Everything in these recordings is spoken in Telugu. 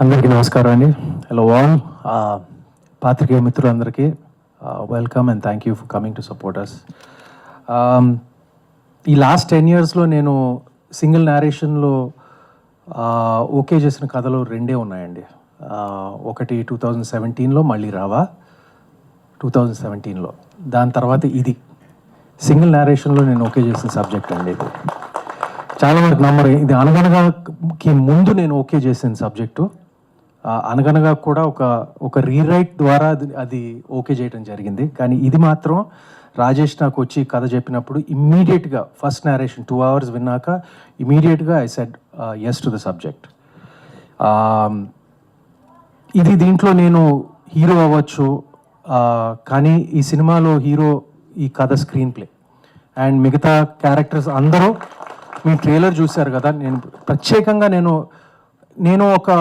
అందరికీ నమస్కారం అండి. హలో ఆల్, పాత్రికేయ మిత్రులందరికీ welcome and thank you for coming to support us. ఈ లాస్ట్ 10 yearsలో నేను సింగిల్ నేరేషన్లో ఓకే చేసిన కథలు రెండే ఉన్నాయండి. ఒకటి 2017లో మళ్ళీ రావా, 2017లో, దాని తర్వాత ఇది సింగిల్ నేరేషన్లో నేను ఓకే చేసిన సబ్జెక్ట్ అండి. ఇది చాలా వరకు నమ్మరు, ఇది అనగనగాకి ముందు నేను ఓకే చేసిన సబ్జెక్టు. అనగనగా కూడా ఒక రీరైట్ ద్వారా అది ఓకే చేయడం జరిగింది. కానీ ఇది మాత్రం రాజేష్ నాకు వచ్చి కథ చెప్పినప్పుడు ఇమ్మీడియట్గా ఫస్ట్ నేరేషన్ 2 hours విన్నాక ఇమీడియట్గా I said yes to the subject. ఇది దీంట్లో నేను హీరో అవ్వచ్చు, కానీ ఈ సినిమాలో హీరో ఈ కథ స్క్రీన్ ప్లే అండ్ మిగతా క్యారెక్టర్స్ అందరూ మీ ట్రైలర్ చూశారు కదా. నేను ప్రత్యేకంగా నేను ఒక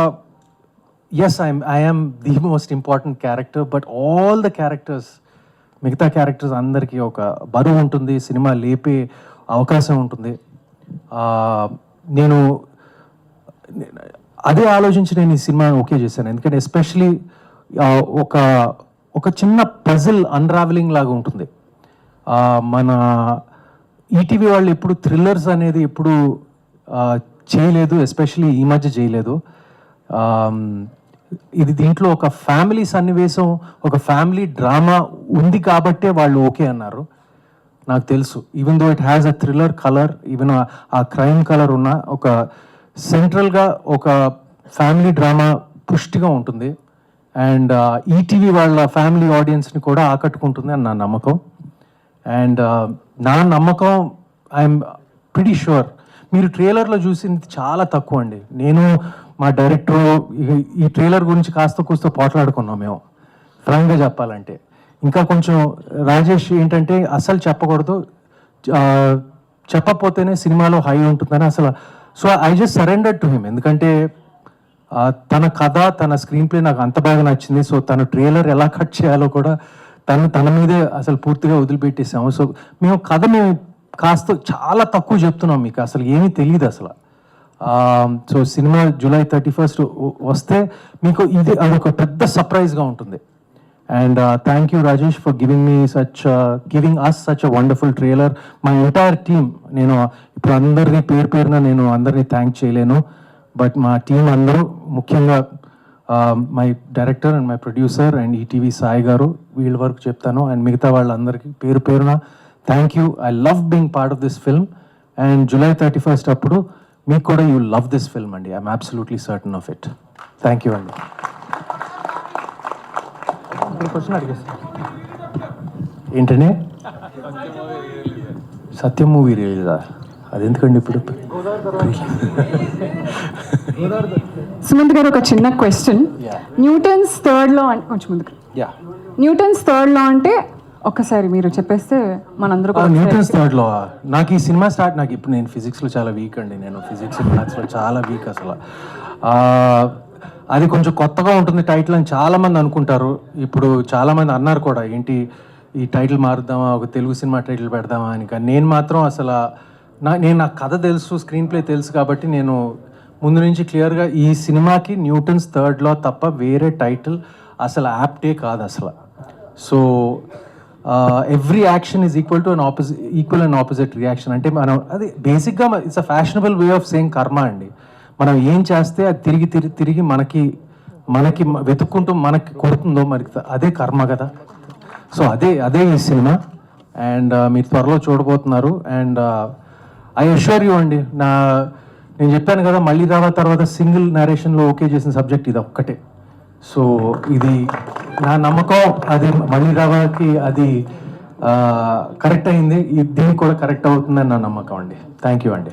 yes I am the most important character, but all the characters, మిగతా క్యారెక్టర్స్ అందరికీ ఒక బరువు ఉంటుంది, సినిమా లేపే అవకాశం ఉంటుంది. నేను అదే ఆలోచించి నేను ఈ సినిమా ఓకే చేశాను. ఎందుకంటే ఎస్పెషలీ ఒక చిన్న పజిల్ అన్రావెలింగ్ లాగా ఉంటుంది. మన ఈటీవీ వాళ్ళు ఎప్పుడు థ్రిల్లర్స్ అనేది ఎప్పుడు చేయలేదు, ఎస్పెషలీ ఈ మధ్య చేయలేదు. ఇది దీంట్లో ఒక ఫ్యామిలీ సన్నివేశం, ఒక ఫ్యామిలీ డ్రామా ఉంది కాబట్టే వాళ్ళు ఓకే అన్నారు. నాకు తెలుసు, even though it has a thriller colour, even ఆ క్రైమ్ కలర్ ఉన్న ఒక సెంట్రల్గా ఒక ఫ్యామిలీ డ్రామా పుష్టిగా ఉంటుంది. అండ్ ఈటీవీ వాళ్ళ ఫ్యామిలీ ఆడియన్స్ని కూడా ఆకట్టుకుంటుంది అని నా నమ్మకం. అండ్ నా నమ్మకం, ఐఎమ్ ప్రిటీ షూర్ మీరు ట్రైలర్లో చూసింది చాలా తక్కువ అండి. నేను మా డైరెక్టర్ ఈ ట్రైలర్ గురించి కాస్త కూస్త పోట్లాడుకున్నాం మేము, ఫ్రాంక్గా చెప్పాలంటే. ఇంకా కొంచెం రాజేష్ ఏంటంటే అసలు చెప్పకూడదు, చెప్పకపోతేనే సినిమాలో హై ఉంటుందని అసలు. So I just surrender to him, ఎందుకంటే తన కథ, తన స్క్రీన్ ప్లే నాకు అంత బాగా నచ్చింది. సో తన ట్రైలర్ ఎలా కట్ చేయాలో కూడా తన మీదే అసలు పూర్తిగా వదిలిపెట్టేసాము. సో మేము కాస్త చాలా తక్కువ చెప్తున్నాం, మీకు అసలు ఏమీ తెలియదు అసలు. సో సినిమా July 31st వస్తే మీకు అదొక పెద్ద సర్ప్రైజ్గా ఉంటుంది. And thank you Rajesh for giving us such a wonderful trailer. My entire team, నేను ఇప్పుడు అందరినీ పేరున నేను అందరినీ థ్యాంక్ చేయలేను, బట్ మా టీం అందరూ, ముఖ్యంగా my director and my producer and ETV Sai గారు, వీళ్ళ వరకు చెప్తాను. అండ్ మిగతా వాళ్ళందరికీ పేరున thank you. I love being part of this film. And July 31st అప్పుడు మీకు కూడా యూ లవ్ దిస్ ఫిల్మ్ అండి. I'm absolutely certain of it. Thank you అండి. క్వశ్చన్ అడిగేస్తా ఏంటండి, సత్యం మూవీ రిలీజా? అది ఎందుకండి ఇప్పుడు? సుమంత్ గారు, ఒక చిన్న క్వశ్చన్. న్యూటన్స్ థర్డ్ లా కొంచెం ముందుకు. న్యూటన్స్ థర్డ్ లా అంటే ఒక్కసారి మీరు చెప్పేస్తే మనందరూ. న్యూటన్స్ థర్డ్ లా నాకు ఈ సినిమా స్టార్ట్, నాకు ఇప్పుడు నేను ఫిజిక్స్లో చాలా వీక్ అండి, నేను ఫిజిక్స్ మ్యాథ్స్లో చాలా వీక్ అసలు. అది కొంచెం కొత్తగా ఉంటుంది టైటిల్ అని చాలామంది అనుకుంటారు. ఇప్పుడు చాలామంది అన్నారు కూడా, ఏంటి ఈ టైటిల్ మారుద్దామా, ఒక తెలుగు సినిమా టైటిల్ పెడదామా అని. కానీ నేను మాత్రం అసలు నా కథ తెలుసు, స్క్రీన్ ప్లే తెలుసు కాబట్టి నేను ముందు నుంచి క్లియర్గా ఈ సినిమాకి న్యూటన్స్ థర్డ్ లా తప్ప వేరే టైటిల్ అసలు యాప్టే కాదు అసలు. So every action is equal and opposite reaction. అంటే మనం అది బేసిక్గా it's a fashionable way of saying కర్మ అండి. మనం ఏం చేస్తే అది తిరిగి మనకి వెతుక్కుంటూ మనకి కొడుతుందో మరి అదే కర్మ కదా. సో అదే ఈ సినిమా. అండ్ మీరు త్వరలో చూడబోతున్నారు. అండ్ ఐ అష్యూర్ యూ అండి, నేను చెప్పాను కదా, మళ్ళీ రావా తర్వాత సింగిల్ నేరేషన్లో ఓకే చేసిన సబ్జెక్ట్ ఇది ఒక్కటే. సో ఇది నా నమ్మకం, అది మళ్ళీ రావాకి అది కరెక్ట్ అయింది, దీనికి కూడా కరెక్ట్ అవుతుందని నా నమ్మకం అండి. థ్యాంక్ యూ అండి.